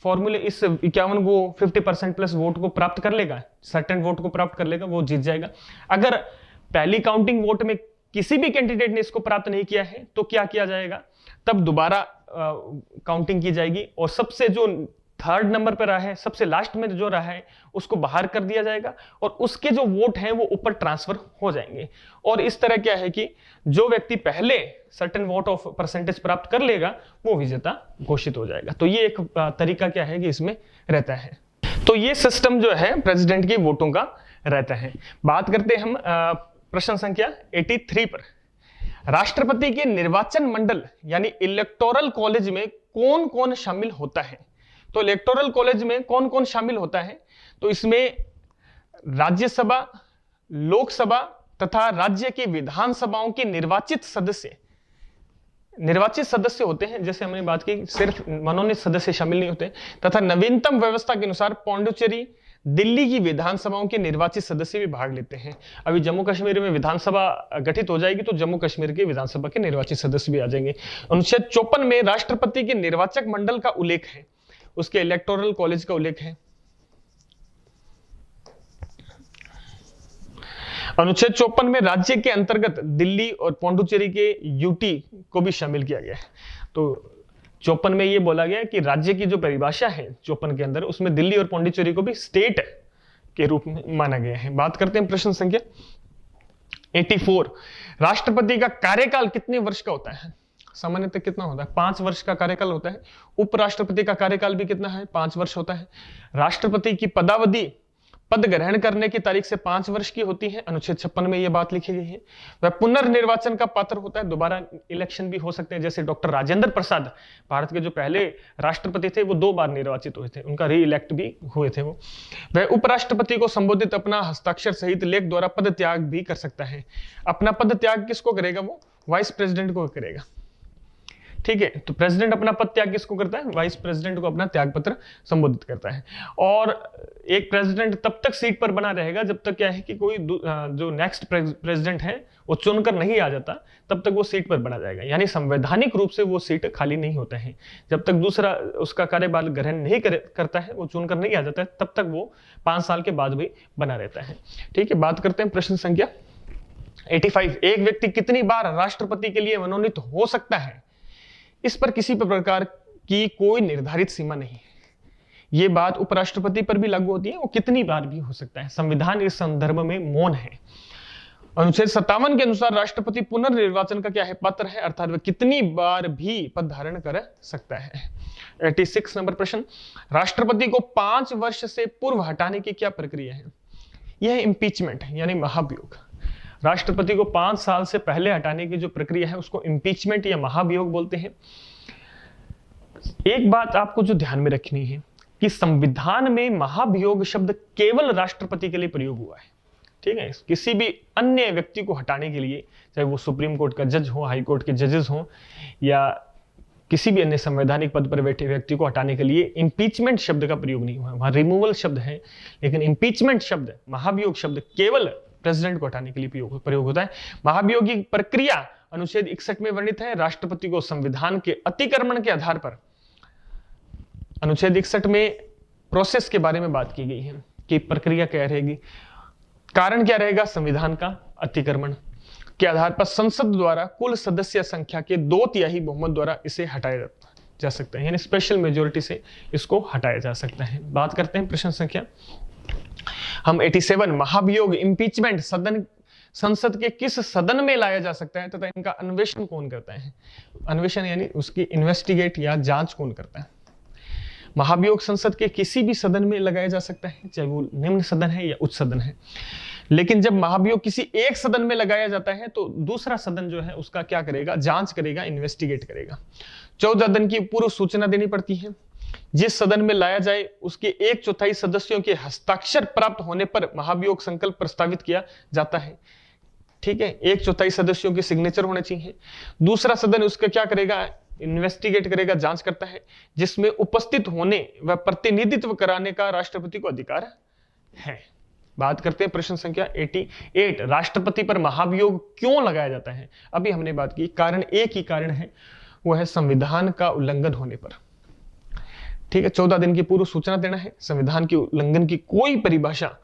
फॉर्मूले, इस 51 को 50% प्लस वोट को प्राप्त कर लेगा, सर्टेन वोट को प्राप्त कर लेगा, वो जीत जाएगा। अगर पहली काउंटिंग वोट में किसी भी कैंडिडेट ने इसको प्राप्त नहीं किया है तो क्या किया जाएगा? तब दोबारा काउंटिंग की जाएगी और सबसे जो 3rd नंबर पर रहा है, सबसे लास्ट में जो रहा है, उसको बाहर कर दिया जाएगा और उसके जो वोट हैं वो ऊपर ट्रांसफर हो जाएंगे। और इस तरह क्या है कि जो व्यक्ति पहले सर्टेन वोट ऑफ परसेंटेज प्राप्त कर लेगा वो विजेता घोषित हो जाएगा। तो ये एक तरीका क्या है कि इसमें रहता है। तो ये सिस्टम जो है प्रेसिडेंट की वोटों का रहता है। बात करते हैं हम प्रश्न संख्या 83 पर। राष्ट्रपति के निर्वाचन मंडल यानी इलेक्टोरल कॉलेज में कौन कौन शामिल होता है? तो इलेक्टोरल कॉलेज में कौन कौन शामिल होता है? तो इसमें राज्यसभा, लोकसभा तथा राज्य की विधानसभाओं के निर्वाचित सदस्य होते हैं। जैसे हमने बात की, सिर्फ मनोनीत सदस्य शामिल नहीं होते। तथा नवीनतम व्यवस्था के अनुसार पौंडुचेरी, दिल्ली की विधानसभाओं के निर्वाचित सदस्य भी भाग लेते हैं। अभी जम्मू कश्मीर में विधानसभा गठित हो जाएगी तो जम्मू कश्मीर के विधानसभा के निर्वाचित सदस्य भी आ जाएंगे। अनुच्छेद 54 में राष्ट्रपति के निर्वाचक मंडल का उल्लेख है, उसके इलेक्टोरल कॉलेज का उल्लेख है। अनुच्छेद 54 में राज्य के अंतर्गत दिल्ली और पौंडुचेरी के यूटी को भी शामिल किया गया है। तो 54 में यह बोला गया कि राज्य की जो परिभाषा है 54 के अंदर, उसमें दिल्ली और पौंडुचेरी को भी स्टेट के रूप में माना गया है। बात करते हैं प्रश्न संख्या 84। राष्ट्रपति का कार्यकाल कितने वर्ष का होता है? सामान्यतः कितना होता है? 5 वर्ष का कार्यकाल होता है। उपराष्ट्रपति का कार्यकाल भी कितना है? 5 वर्ष होता है। राष्ट्रपति की पदावधि पद ग्रहण करने की तारीख से 5 वर्ष की होती है। अनुच्छेद 56 में यह बात लिखी गई है। वह पुनर्निर्वाचन का पात्र होता है, दोबारा इलेक्शन भी हो सकते हैं। जैसे डॉक्टर राजेंद्र प्रसाद, भारत के जो पहले राष्ट्रपति थे, वो 2 बार निर्वाचित हुए थे, उनका री इलेक्ट भी हुए थे वो। वह उपराष्ट्रपति को संबोधित अपना हस्ताक्षर सहित लेख द्वारा पद त्याग भी कर सकता है। अपना पद त्याग किसको करेगा? वो वाइस प्रेसिडेंट को करेगा। ठीक है, तो प्रेसिडेंट अपना पद त्याग किसको करता है? वाइस प्रेसिडेंट को अपना त्याग पत्र संबोधित करता है। और एक प्रेसिडेंट तब तक सीट पर बना रहेगा जब तक क्या है कि कोई जो नेक्स्ट प्रेसिडेंट है वो चुनकर नहीं आ जाता, तब तक वो सीट पर बना जाएगा। यानी संवैधानिक रूप से वो सीट खाली नहीं होता है। जब तक दूसरा उसका कार्यकाल ग्रहण नहीं करता है, वो चुनकर नहीं आ जाता है, तब तक वो 5 साल के बाद भी बना रहता है। ठीक है, बात करते हैं प्रश्न संख्या 85। एक व्यक्ति कितनी बार राष्ट्रपति के लिए मनोनीत हो सकता है? इस पर किसी प्रकार की कोई निर्धारित सीमा नहीं है। यह बात उपराष्ट्रपति पर भी लागू होती है, वो कितनी बार भी हो सकता है। संविधान इस संदर्भ में मौन है। अनुच्छेद 57 के अनुसार राष्ट्रपति पुनर्निर्वाचन का क्या है? पात्र है, अर्थात वह कितनी बार भी पद धारण कर सकता है। 86 नंबर प्रश्न। राष्ट्रपति को 5 वर्ष से पूर्व हटाने की क्या प्रक्रिया है? यह है इम्पीचमेंट यानी महाभियोग। राष्ट्रपति को 5 साल से पहले हटाने की जो प्रक्रिया है उसको इम्पीचमेंट या महाभियोग बोलते हैं। एक बात आपको जो ध्यान में रखनी है कि संविधान में महाभियोग शब्द केवल राष्ट्रपति के लिए प्रयोग हुआ है, ठीक है। किसी भी अन्य व्यक्ति को हटाने के लिए, चाहे वो सुप्रीम कोर्ट का जज हो, हाई कोर्ट के जजेस हो, या किसी भी अन्य संवैधानिक पद पर बैठे व्यक्ति को हटाने के लिए इम्पीचमेंट शब्द का प्रयोग नहीं हुआ। वहां रिमूवल शब्द है, लेकिन इम्पीचमेंट शब्द, महाभियोग शब्द केवल प्रेसिडेंट को हटाने के लिए प्रयोग होता है। महाभियोग की प्रक्रिया अनुच्छेद 61 में वर्णित है। राष्ट्रपति को संविधान के अतिक्रमण के आधार पर, अनुच्छेद 61 में प्रोसेस के बारे में बात की गई है कि प्रक्रिया क्या रहेगी, कारण क्या रहेगा, संविधान का अतिक्रमण के आधार पर संसद द्वारा कुल सदस्य संख्या के 2/3 बहुमत द्वारा इसे हटाया जा सकता है, यानी स्पेशल मेजोरिटी से इसको हटाया जा सकता है। बात करते हैं प्रश्न संख्या हम 87, महाभियोग इम्पीचमेंट संसद के किस सदन में लाया जा सकता है तथा इनका अन्वेषण कौन करता है। अन्वेषण यानी उसकी इन्वेस्टिगेट या जांच कौन करता है। महाभियोग संसद के किसी भी सदन में लगाया जा सकता है, चाहे वो निम्न सदन है या उच्च सदन है। लेकिन जब महाभियोग किसी एक सदन में लगाया जाता है तो दूसरा सदन जो है उसका क्या करेगा, जांच करेगा, इन्वेस्टिगेट करेगा। 14 दिन की पूर्व सूचना देनी पड़ती है। जिस सदन में लाया जाए उसके 1/4 सदस्यों के हस्ताक्षर प्राप्त होने पर महाभियोग संकल्प प्रस्तावित किया जाता है, ठीक है। 1/4 सदस्यों के सिग्नेचर होने चाहिए। दूसरा सदन उसका क्या करेगा, इन्वेस्टिगेट करेगा, जांच करता है, जिसमें उपस्थित होने व प्रतिनिधित्व कराने का राष्ट्रपति को अधिकार है। बात करते हैं प्रश्न संख्या 88, राष्ट्रपति पर महाभियोग क्यों लगाया जाता है। अभी हमने बात की, कारण एक ही कारण है, वो है संविधान का उल्लंघन होने पर, ठीक है। 14 दिन की पूर्व सूचना देना है। संविधान के उल्लंघन की कोई परिभाषा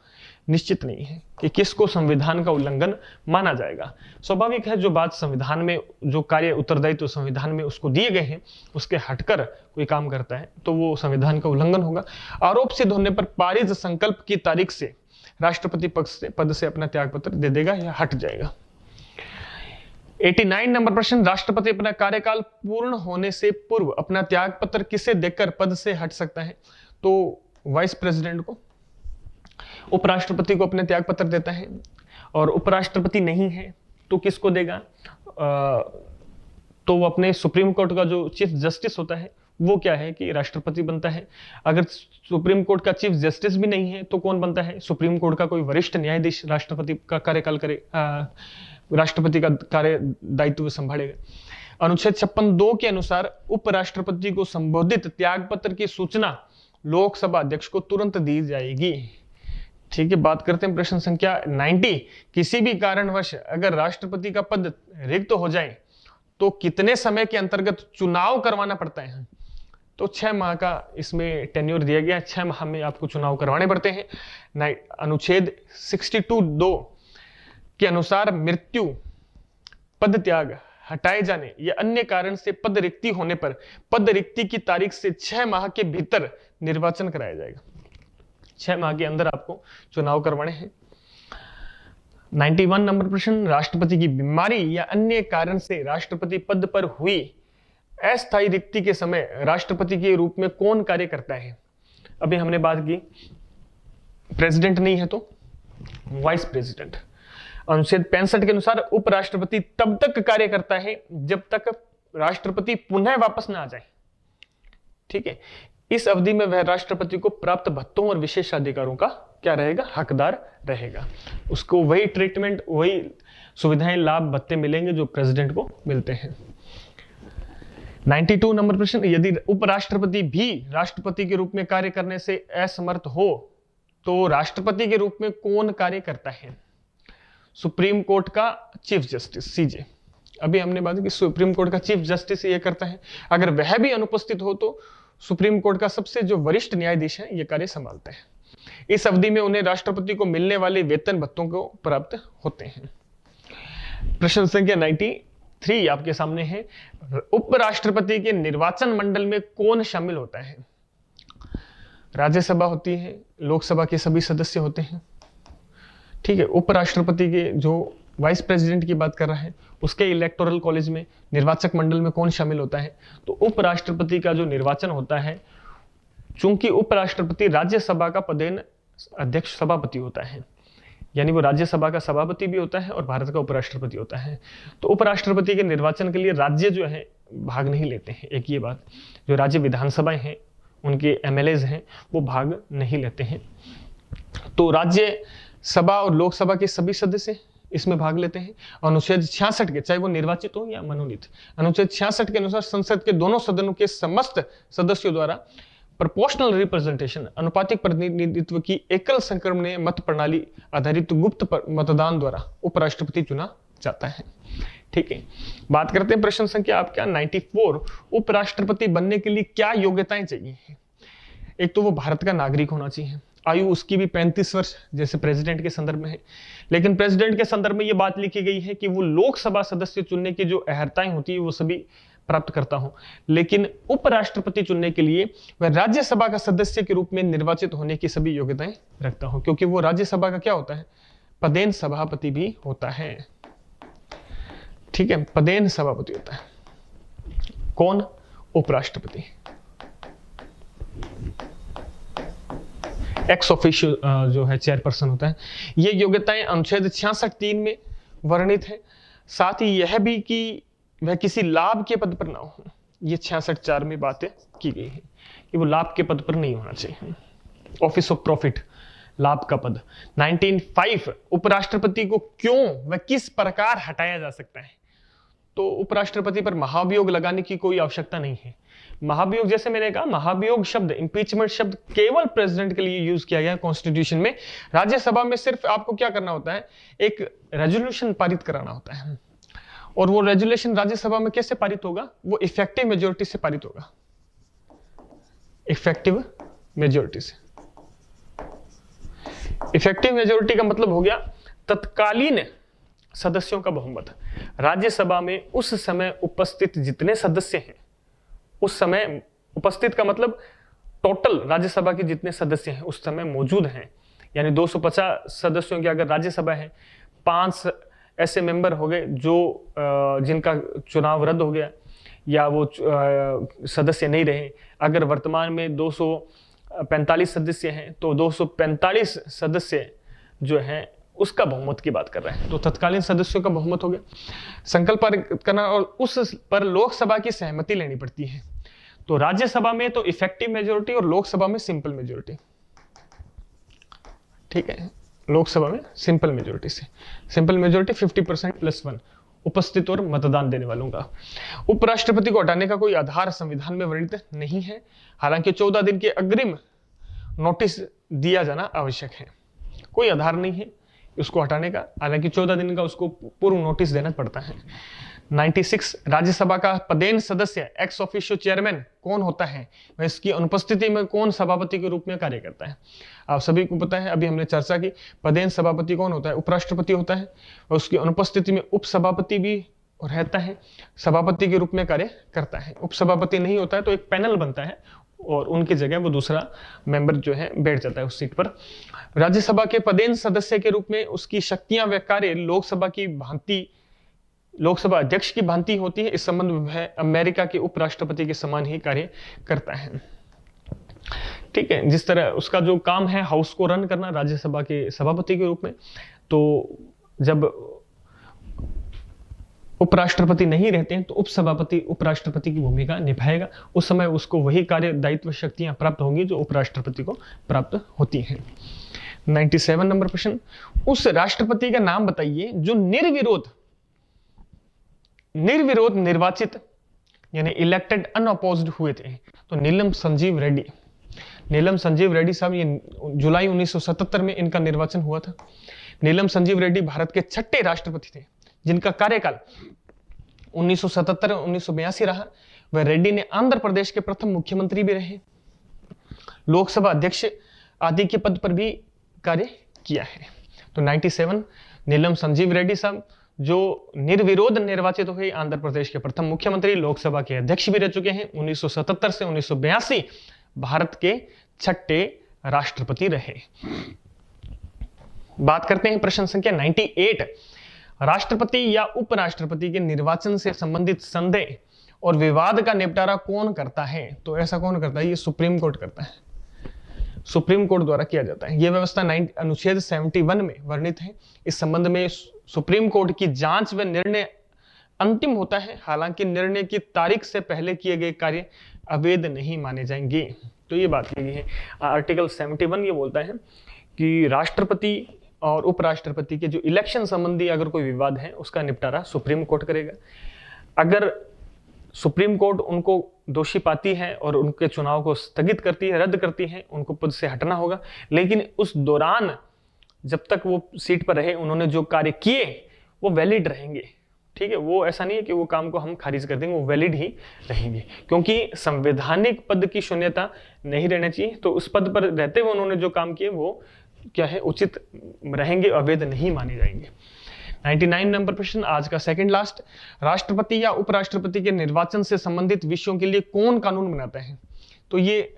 निश्चित नहीं है कि किसको संविधान का उल्लंघन माना जाएगा। स्वाभाविक है, जो बात संविधान में, जो कार्य उत्तरदायित्व संविधान में उसको दिए गए हैं उसके हटकर कोई काम करता है तो वो संविधान का उल्लंघन होगा। आरोप सिद्ध होने पर पारित संकल्प की तारीख से राष्ट्रपति पद से अपना त्यागपत्र दे देगा या हट जाएगा। 89 नंबर प्रश्न, राष्ट्रपति अपना कार्यकाल पूर्ण होने से पूर्व अपना त्यागपत्र किसे देकर पद से हट सकता है। तो वाइस प्रेसिडेंट को, उपराष्ट्रपति को अपने त्यागपत्र देता है, और उपराष्ट्रपति नहीं है तो किसको देगा, तो वो अपने सुप्रीम कोर्ट का जो चीफ जस्टिस होता है वो क्या है कि राष्ट्रपति बनता है। अगर सुप्रीम कोर्ट का चीफ जस्टिस भी नहीं है तो कौन बनता है, सुप्रीम कोर्ट का कोई वरिष्ठ न्यायाधीश राष्ट्रपति का कार्यकाल करे, राष्ट्रपति का कार्य दायित्व संभालेगा। अनुच्छेद 56(2) के अनुसार उपराष्ट्रपति को संबोधित त्यागपत्र की सूचना लोकसभा अध्यक्ष को तुरंत दी जाएगी, ठीक है। बात करते हैं प्रश्न संख्या 90, किसी भी कारणवश अगर राष्ट्रपति का पद रिक्त हो जाए तो कितने समय के अंतर्गत चुनाव करवाना पड़ता है। तो 6 माह का इसमें टेन्योर दिया गया है, 6 माह में आपको चुनाव करवाने पड़ते हैं। अनुच्छेद 62(2) के अनुसार मृत्यु, पद त्याग, हटाए जाने या अन्य कारण से पद रिक्ति होने पर पद रिक्ति की तारीख से 6 माह के भीतर निर्वाचन कराया जाएगा। 6 माह के अंदर आपको चुनाव करवाने हैं। 91 नंबर प्रश्न, राष्ट्रपति की बीमारी या अन्य कारण से राष्ट्रपति पद पर हुई अस्थायी रिक्ति के समय राष्ट्रपति के रूप में कौन कार्य करता है। अभी हमने बात की, प्रेसिडेंट नहीं है तो वाइस प्रेसिडेंट। अनुच्छेद 65 के अनुसार उपराष्ट्रपति तब तक कार्य करता है जब तक राष्ट्रपति पुनः वापस ना आ जाए, ठीक है। इस अवधि में वह राष्ट्रपति को प्राप्त भत्तों और विशेष अधिकारों का क्या रहेगा, हकदार रहेगा। उसको वही ट्रीटमेंट, वही सुविधाएं, लाभ, भत्ते मिलेंगे जो प्रेसिडेंट को मिलते हैं। 92 नंबर प्रश्न, यदि उपराष्ट्रपति भी राष्ट्रपति के रूप में कार्य करने से असमर्थ हो तो राष्ट्रपति के रूप में कौन कार्य करता है। सुप्रीम कोर्ट का चीफ जस्टिस, सीजे। अभी हमने बात की सुप्रीम कोर्ट का चीफ जस्टिस ये करता है। अगर वह भी अनुपस्थित हो तो सुप्रीम कोर्ट का सबसे जो वरिष्ठ न्यायाधीश है ये कार्य संभालते हैं। इस अवधि में उन्हें राष्ट्रपति को मिलने वाले वेतन भत्तों को प्राप्त होते हैं। प्रश्न संख्या 93 आपके सामने है, उपराष्ट्रपति के निर्वाचन मंडल में कौन शामिल होता है। राज्यसभा होती है, लोकसभा के सभी सदस्य होते हैं, ठीक है। उपराष्ट्रपति के जो वाइस प्रेसिडेंट की बात कर रहा है उसके इलेक्टोरल कॉलेज में निर्वाचक मंडल में कौन शामिल होता है। तो उपराष्ट्रपति का जो निर्वाचन होता है, चूंकि उपराष्ट्रपति राज्यसभा का पदेन अध्यक्ष सभापति होता है, यानी वो राज्यसभा का सभापति भी होता है और भारत का उपराष्ट्रपति होता है। तो उपराष्ट्रपति के निर्वाचन के लिए राज्य जो है भाग नहीं लेते हैं, एक ये बात। जो राज्य विधानसभाएं हैं, उनके एमएलएज हैं, वो भाग नहीं लेते हैं। तो राज्य सभा और लोकसभा के सभी सदस्य इसमें भाग लेते हैं। अनुच्छेद 66 के, चाहे वो निर्वाचित हो या मनोनीत, अनुच्छेद 66 के अनुसार संसद के दोनों सदनों के समस्त सदस्यों द्वारा प्रोपोर्शनल रिप्रेजेंटेशन, अनुपातिक प्रतिनिधित्व की एकल संक्रमणीय मत प्रणाली आधारित गुप्त मतदान द्वारा उपराष्ट्रपति चुना जाता है। ठीक है, बात करते हैं प्रश्न संख्या आपका 94। उपराष्ट्रपति बनने के लिए क्या योग्यताएं चाहिए? एक तो वो भारत का नागरिक होना चाहिए, आयु उसकी भी 35 वर्ष जैसे प्रेसिडेंट के संदर्भ में है। लेकिन प्रेसिडेंट के संदर्भ में ये बात लिखी गई है कि वो लोकसभा सदस्य चुनने की जो अर्हताएं होती है वो सभी प्राप्त करता हो, लेकिन उपराष्ट्रपति चुनने के लिए वह राज्यसभा का सदस्य के रूप में निर्वाचित होने की सभी योग्यताएं रखता हो, क्योंकि वो राज्यसभा का क्या होता है? पदेन सभापति भी होता है। ठीक है, पदेन सभापति होता है। कौन? उपराष्ट्रपति। एक्स ऑफिशियो जो है चेयरपर्सन होता है। ये योग्यताएं अनुच्छेद 66(3) में वर्णित है। साथ ही यह भी कि वह किसी लाभ के पद पर ना हो। ये 66(4) में बातें की गई है कि वो लाभ के पद पर नहीं होना चाहिए। ऑफिस ऑफ प्रॉफिट, लाभ का पद। 1905 उपराष्ट्रपति को क्यों व किस प्रकार हटाया जा सकता है? तो उपराष्ट्रपति पर महाभियोग लगाने की कोई आवश्यकता नहीं है। महाभियोग, जैसे मैंने कहा, महाभियोग शब्द, इंपीचमेंट शब्द केवल प्रेसिडेंट के लिए यूज किया गया है कॉन्स्टिट्यूशन में। राज्यसभा में सिर्फ आपको क्या करना होता है? एक रेजोल्यूशन पारित कराना होता है, और वो रेजोल्यूशन राज्यसभा में कैसे पारित होगा? वो इफेक्टिव मेजोरिटी से पारित होगा। इफेक्टिव मेजोरिटी से। इफेक्टिव मेजोरिटी का मतलब हो गया तत्कालीन सदस्यों का बहुमत। राज्यसभा में उस समय उपस्थित जितने सदस्य हैं, उस समय उपस्थित का मतलब टोटल राज्यसभा के जितने सदस्य हैं उस समय मौजूद हैं, यानी 250 सदस्यों की अगर राज्यसभा है, 5 ऐसे मेंबर हो गए जो जिनका चुनाव रद्द हो गया या वो सदस्य नहीं रहे। अगर वर्तमान में 245 सदस्य हैं तो 245 सदस्य जो हैं उसका बहुमत की बात कर रहे हैं। तो तत्कालीन सदस्यों का बहुमत हो गया। संकल्प करना और उस पर लोकसभा की सहमति लेनी पड़ती है। तो राज्यसभा में तो इफेक्टिव मेजोरिटी और लोकसभा में सिंपल मेजोरिटी। ठीक है, लोकसभा में सिंपल मेजोरिटी से। सिंपल मेजोरिटी 50% + 1 उपस्थित और मतदान देने वालों का। उपराष्ट्रपति को हटाने का कोई आधार संविधान में वर्णित नहीं है, हालांकि 14 दिन के अग्रिम नोटिस दिया जाना आवश्यक है। कोई आधार नहीं है उसको हटाने का, हालांकि 14 दिन का उसको पूर्व नोटिस देना पड़ता है। 96 राज्यसभा का पदेन सदस्य एक्स ऑफिशियो चेयरमैन कौन होता है? वह इसकी अनुपस्थिति में कौन सभापति के रूप में कार्य करता है? आप सभी को पता है, अभी हमने चर्चा की, पदेन सभापति कौन होता है? उपराष्ट्रपति होता है। और उसकी अनुपस्थिति में उपसभापति भी रहता है, सभापति के रूप में कार्य करता है। उपसभापति नहीं होता है तो एक पैनल बनता है और उनकी जगह वो दूसरा मेंबर जो है बैठ जाता है उस सीट पर। राज्यसभा के पदेन सदस्य के रूप में उसकी शक्तियां व कार्य लोकसभा अध्यक्ष की भांति होती है। इस संबंध में वह अमेरिका के उपराष्ट्रपति के समान ही कार्य करता है। ठीक है, जिस तरह उसका जो काम है हाउस को रन करना राज्यसभा के सभापति के रूप में, तो जब उपराष्ट्रपति नहीं रहते हैं तो उपसभापति उपराष्ट्रपति की भूमिका निभाएगा। उस समय उसको वही कार्य दायित्व शक्तियां प्राप्त होंगी जो उपराष्ट्रपति को प्राप्त होती हैं। 97 नंबर प्रश्न, उस राष्ट्रपति का नाम बताइए जो निर्विरोध निर्वाचित यानी इलेक्टेड अनअपोज्ड हुए थे। तो नीलम संजीव रेड्डी साहब, ये जुलाई 1977 में इनका निर्वाचन हुआ था। नीलम संजीव रेड्डी भारत के 6ठे राष्ट्रपति थे जिनका कार्यकाल 1977-1982 रहा। वह रेड्डी ने आंध्र प्रदेश के प्रथम मुख्यमंत्री भी रहे, लोकसभा अध्यक्ष आदि के पद पर भी कार्य किया है। तो 97 नीलम संजीव रेड्डी साहब जो निर्विरोध निर्वाचित हुए, आंध्र प्रदेश के प्रथम मुख्यमंत्री, लोकसभा के अध्यक्ष भी रह चुके हैं। 1977 से 1982 भारत के 6ठे राष्ट्रपति रहे। बात करते हैं प्रश्न संख्या 98, राष्ट्रपति या उपराष्ट्रपति के निर्वाचन से संबंधित संदेह और विवाद का निपटारा कौन करता है? तो ऐसा कौन करता है? ये सुप्रीम कोर्ट करता है। सुप्रीम कोर्ट द्वारा किया जाता है। यह व्यवस्था अनुच्छेद 71 में वर्णित है। इस संबंध में सुप्रीम कोर्ट की जांच व निर्णय अंतिम होता है, हालांकि निर्णय की तारीख से पहले किए गए कार्य अवैध नहीं माने जाएंगे। तो ये बात की गई है। आर्टिकल 71 ये बोलता है कि राष्ट्रपति और उपराष्ट्रपति के जो इलेक्शन संबंधी अगर कोई विवाद है उसका निपटारा सुप्रीम कोर्ट करेगा। अगर सुप्रीम कोर्ट उनको दोषी पाती है और उनके चुनाव को स्थगित करती है, रद्द करती है, उनको पद से हटना होगा। लेकिन उस दौरान जब तक वो सीट पर रहे उन्होंने जो कार्य किए वो वैलिड रहेंगे। ठीक है, वो ऐसा नहीं है कि वो काम को हम खारिज कर देंगे, वो वैलिड ही रहेंगे, क्योंकि संवैधानिक पद की शून्यता नहीं रहना चाहिए। तो उस पद पर रहते हुए उन्होंने जो काम किए वो क्या है, उचित रहेंगे, अवैध नहीं माने जाएंगे। 99 नंबर प्रश्न, आज का सेकंड लास्ट। राष्ट्रपति या उपराष्ट्रपति के निर्वाचन से संबंधित विषयों के लिए कौन कानून बनाता है? तो ये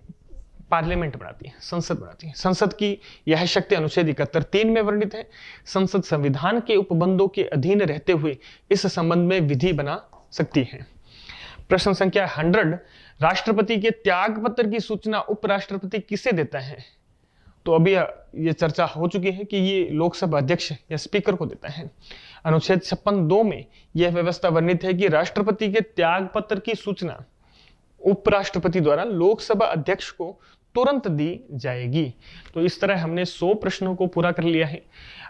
पार्लियामेंट बनाती है, संसद बनाती है। संसद की यह शक्ति अनुच्छेद 71(3) में वर्णित है। संसद संविधान के उपबंधों के अधीन रहते हुए इस संबंध में विधि बना सकती है। प्रश्न संख्या 100, राष्ट्रपति के त्याग पत्र की सूचना उपराष्ट्रपति किसे देता है? तो अभी ये चर्चा हो चुकी है कि ये लोकसभा अध्यक्ष या स्पीकर को देता है। अनुच्छेद 56(2) में यह व्यवस्था वर्णित है कि राष्ट्रपति के त्याग पत्र की सूचना उपराष्ट्रपति द्वारा लोकसभा अध्यक्ष को तुरंत दी जाएगी। तो इस तरह हमने 100 प्रश्नों को पूरा कर लिया है।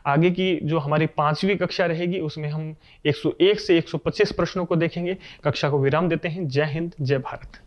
आगे की जो हमारी 5वीं कक्षा रहेगी उसमें हम 101 से 125 प्रश्नों को देखेंगे। कक्षा को विराम देते हैं। जय हिंद, जय भारत।